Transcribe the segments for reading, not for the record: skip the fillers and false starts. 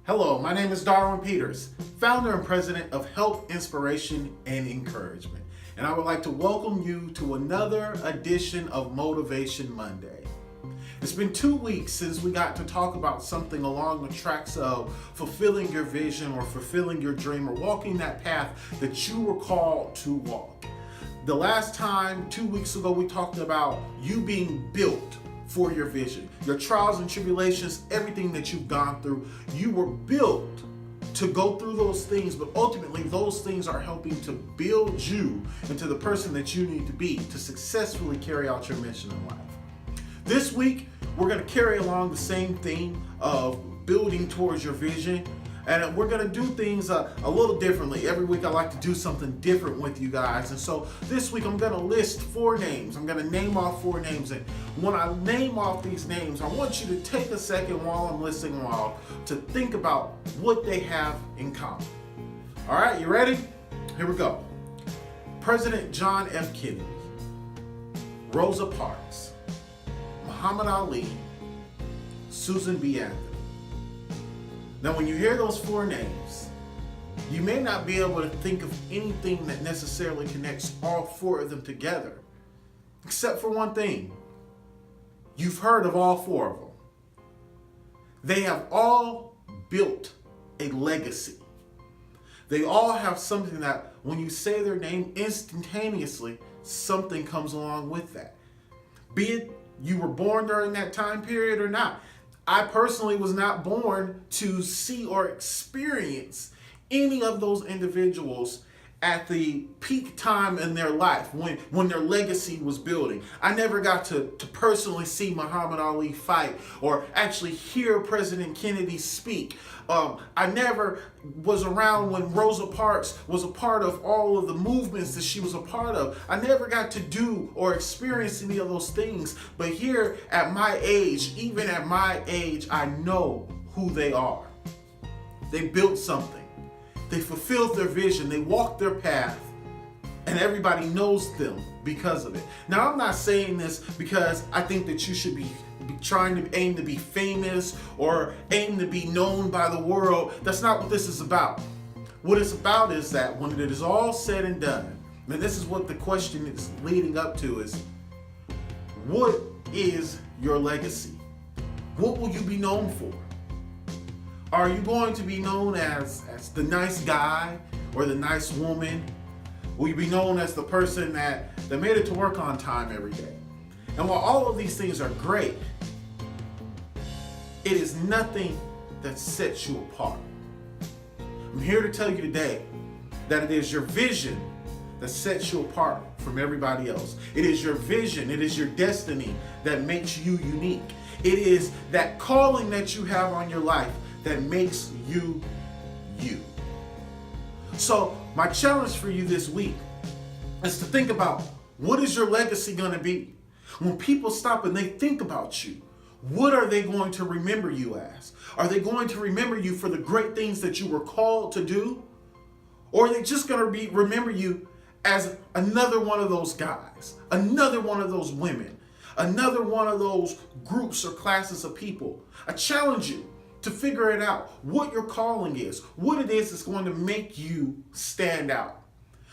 Hello, my name is Darwin Peters, founder and president of Help, Inspiration, and Encouragement. And I would like to welcome you to another edition of Motivation Monday. It's been 2 weeks since we got to talk about something along the tracks of fulfilling your vision or fulfilling your dream or walking that path that you were called to walk. The last time, 2 weeks ago, we talked about you being built for your vision. Your trials and tribulations, everything that you've gone through, you were built to go through those things, but ultimately those things are helping to build you into the person that you need to be to successfully carry out your mission in life. This week, we're going to carry along the same theme of building towards your vision, and we're going to do things a little differently. Every week I like to do something different with you guys, and so this week I'm going to list 4 names. I'm going to name off 4 names, and when I name off these names, I want you to take a second while I'm listing them all to think about what they have in common. All right, you ready? Here we go. President John F. Kennedy, Rosa Parks, Muhammad Ali, Susan B. Anthony. Now, when you hear those 4 names, you may not be able to think of anything that necessarily connects all 4 of them together, except for one thing. You've heard of all 4 of them. They have all built a legacy. They all have something that when you say their name, instantaneously, something comes along with that. Be it you were born during that time period or not. I personally was not born to see or experience any of those individuals at the peak time in their life when their legacy was building. I never got to personally see Muhammad Ali fight or actually hear President Kennedy speak. I never was around when Rosa Parks was a part of all of the movements that she was a part of. I never got to do or experience any of those things. But here at my age, even at my age, I know who they are. They built something. They fulfilled their vision. They walked their path. And everybody knows them because of it. Now, I'm not saying this because I think that you should be trying to aim to be famous or aim to be known by the world. That's not what this is about. What it's about is that when it is all said and done, and this is what the question is leading up to, is what is your legacy? What will you be known for? Are you going to be known as the nice guy or the nice woman? Will you be known as the person that made it to work on time every day? And while all of these things are great, it is nothing that sets you apart. I'm here to tell you today that it is your vision that sets you apart from everybody else. It is your vision, it is your destiny that makes you unique. It is that calling that you have on your life that makes you you. So my challenge for you this week is to think about, what is your legacy going to be? When people stop and they think about you, what are they going to remember you as? Are they going to remember you for the great things that you were called to do? Or are they just going to remember you as another one of those guys, another one of those women, another one of those groups or classes of people? I challenge you to figure it out, what your calling is, what it is that's going to make you stand out.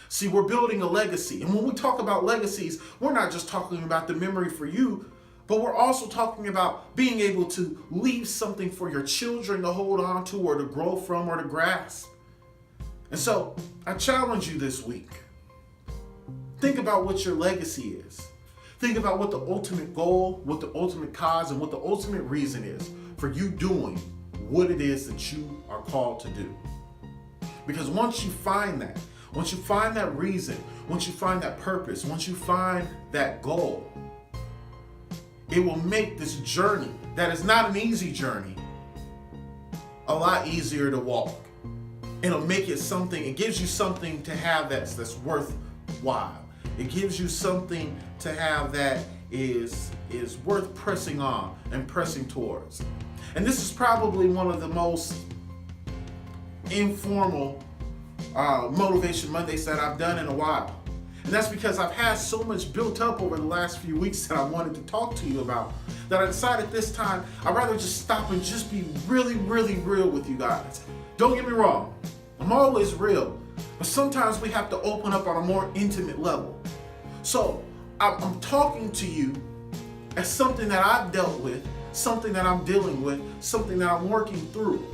See, we're building a legacy. And when we talk about legacies, we're not just talking about the memory for you, but we're also talking about being able to leave something for your children to hold on to or to grow from or to grasp. And so I challenge you this week. Think about what your legacy is. Think about what the ultimate goal, what the ultimate cause, and what the ultimate reason is for you doing what it is that you are called to do. Because once you find that reason, once you find that purpose, once you find that goal, it will make this journey, that is not an easy journey, a lot easier to walk. It'll make it something, it gives you something to have that's worthwhile. It gives you something to have that is worth pressing on and pressing towards. And this is probably one of the most informal Motivation Mondays that I've done in a while. And that's because I've had so much built up over the last few weeks that I wanted to talk to you about, that I decided this time I'd rather just stop and just be really, really real with you guys. Don't get me wrong, I'm always real, but sometimes we have to open up on a more intimate level. So I'm talking to you as something that I've dealt with, something that I'm dealing with, something that I'm working through.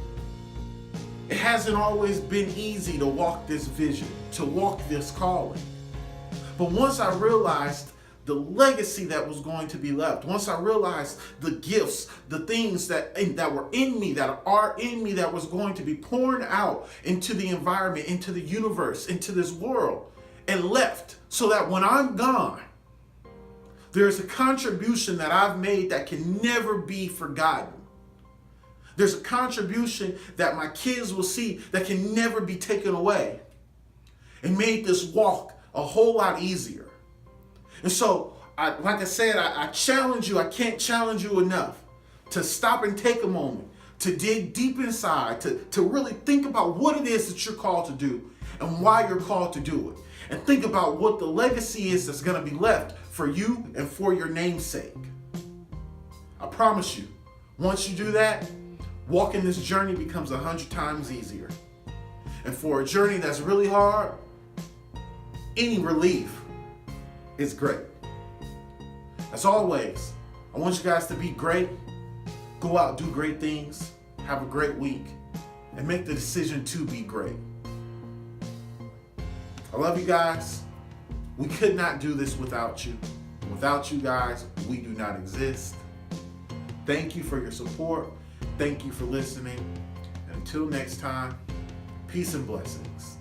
It hasn't always been easy to walk this vision, to walk this calling. But once I realized the legacy that was going to be left, once I realized the gifts, the things that were in me, that are in me, that was going to be poured out into the environment, into the universe, into this world, and left, so that when I'm gone, there's a contribution that I've made that can never be forgotten. There's a contribution that my kids will see that can never be taken away. It made this walk a whole lot easier. And so, like I said, I challenge you, I can't challenge you enough to stop and take a moment, to dig deep inside, to really think about what it is that you're called to do and why you're called to do it. And think about what the legacy is that's going to be left for you and for your namesake. I promise you, once you do that, walking this journey becomes 100 times easier. And for a journey that's really hard, any relief is great. As always, I want you guys to be great. Go out, do great things, have a great week, and make the decision to be great. I love you guys. We could not do this without you. Without you guys, we do not exist. Thank you for your support. Thank you for listening. And until next time, peace and blessings.